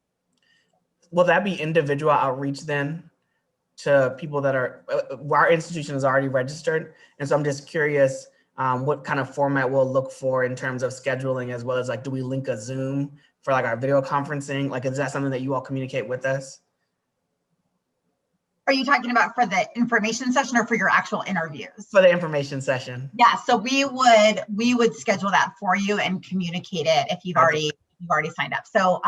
Will that be individual outreach then to people that are, our institution is already registered? And so I'm just curious what kind of format we'll look for in terms of scheduling, as well as like, do we link a Zoom for like our video conferencing? Like, is that something that you all communicate with us? Are you talking about for the information session or for your actual interviews? For the information session. Yeah, so we would schedule that for you and communicate it if you've already signed up. So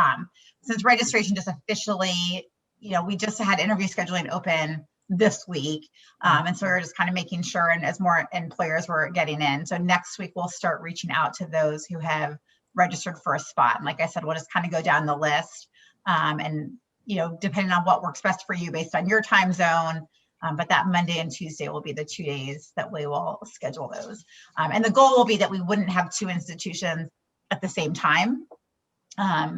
since registration just officially, we just had interview scheduling open this week. And so we're just kind of making sure, and as more employers were getting in. So next week we'll start reaching out to those who have registered for a spot. And like I said, we'll just kind of go down the list and depending on what works best for you based on your time zone. But that Monday and Tuesday will be the 2 days that we will schedule those. And the goal will be that we wouldn't have 2 institutions at the same time.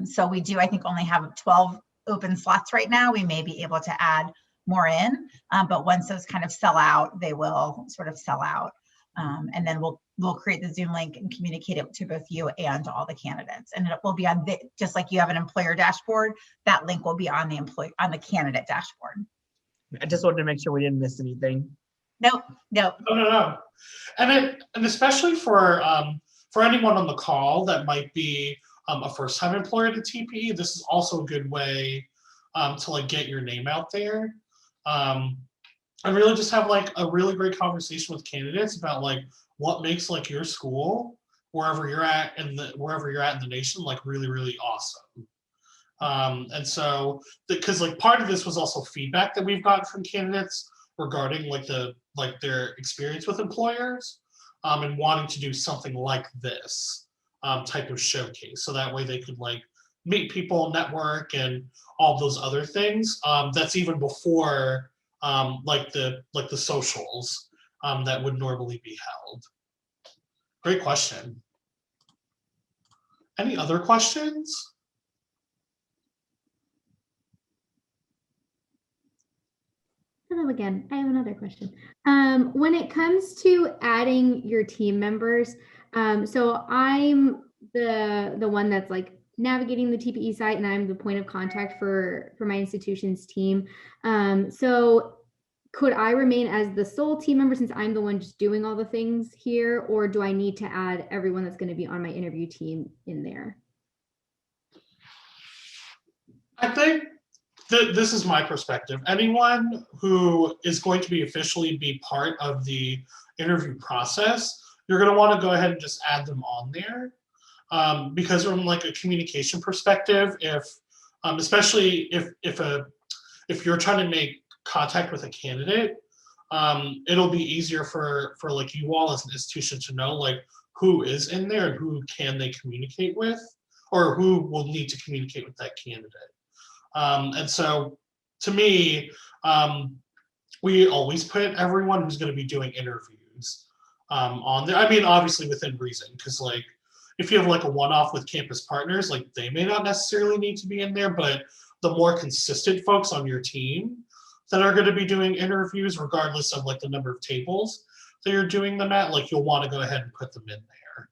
So we do, I think, only have 12 open slots right now. We may be able to add more in, but once those kind of sell out, they will sort of sell out. And then we'll create the Zoom link and communicate it to both you and all the candidates. And it will be on just like you have an employer dashboard, that link will be on the candidate dashboard. I just wanted to make sure we didn't miss anything. Nope. No. And especially for anyone on the call that might be a first-time employer to TPE, this is also a good way to like get your name out there. And really just have like a really great conversation with candidates about like what makes like your school, wherever you're at in the nation, like really, really awesome. And so because like part of this was also feedback that we've gotten from candidates regarding like their experience with employers and wanting to do something like this type of showcase. So that way they could like meet people, network, and all those other things. That's even before like the socials that would normally be held. Great question. Any other questions? Hello again. I have another question. When it comes to adding your team members, so I'm the one that's like navigating the TPE site, and I'm the point of contact for my institution's team. So could I remain as the sole team member since I'm the one just doing all the things here, or do I need to add everyone that's going to be on my interview team in there? I think this is my perspective. Anyone who is going to be officially be part of the interview process, you're going to want to go ahead and just add them on there. Because from like a communication perspective, especially if you're trying to make contact with a candidate, it'll be easier for like you all as an institution to know like who is in there and who can they communicate with, or who will need to communicate with that candidate. And so to me, we always put everyone who's going to be doing interviews on there. I mean, obviously within reason, because like if you have like a one-off with campus partners, like they may not necessarily need to be in there, but the more consistent folks on your team that are going to be doing interviews, regardless of like the number of tables that you're doing them at, like you'll want to go ahead and put them in there.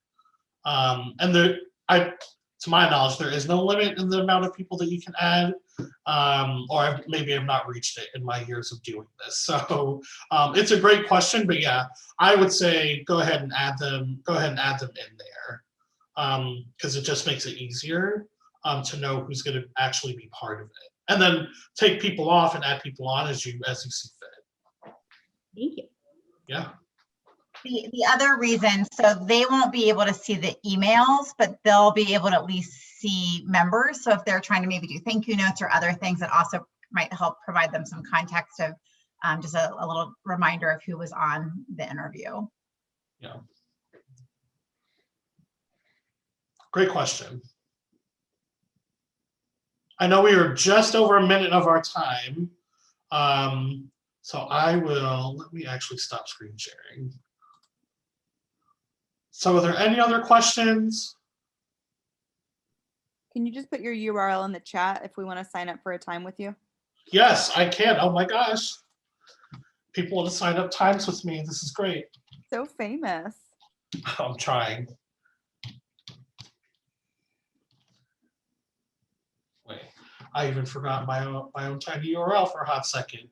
And to my knowledge, there is no limit in the amount of people that you can add, or maybe I've not reached it in my years of doing this. So it's a great question, but yeah, I would say go ahead and add them. Go ahead and add them in there because it just makes it easier to know who's going to actually be part of it, and then take people off and add people on as you see fit. Thank you. Yeah. The other reason, so they won't be able to see the emails, but they'll be able to at least see members. So if they're trying to maybe do thank you notes or other things, that also might help provide them some context of just a little reminder of who was on the interview. Yeah. Great question. I know we are just over a minute of our time. So let me actually stop screen sharing. So are there any other questions? Can you just put your URL in the chat if we want to sign up for a time with you? Yes, I can. Oh my gosh. People want to sign up times with me. This is great. So famous. I'm trying. Wait, I even forgot my own tiny URL for a hot second.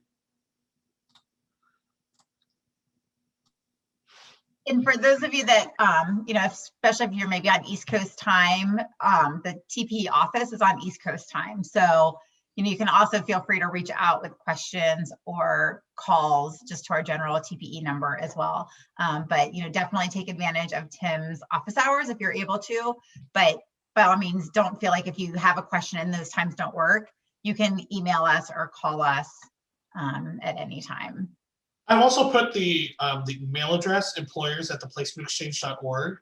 And for those of you that, especially if you're maybe on East Coast time, the TPE office is on East Coast time. So, you can also feel free to reach out with questions or calls just to our general TPE number as well. But, definitely take advantage of Tim's office hours if you're able to. But by all means, don't feel like if you have a question and those times don't work, you can email us or call us at any time. I've also put the email address employers@theplacementexchange.org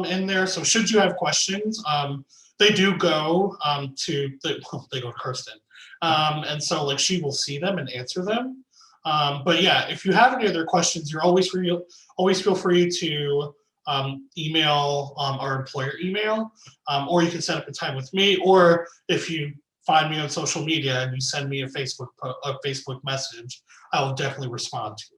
in there. So should you have questions, they do go they go to Kirsten, and so like she will see them and answer them. But yeah, if you have any other questions, you're always feel free to email our employer email, or you can set up a time with me, or if you find me on social media and you send me a Facebook message, I will definitely respond to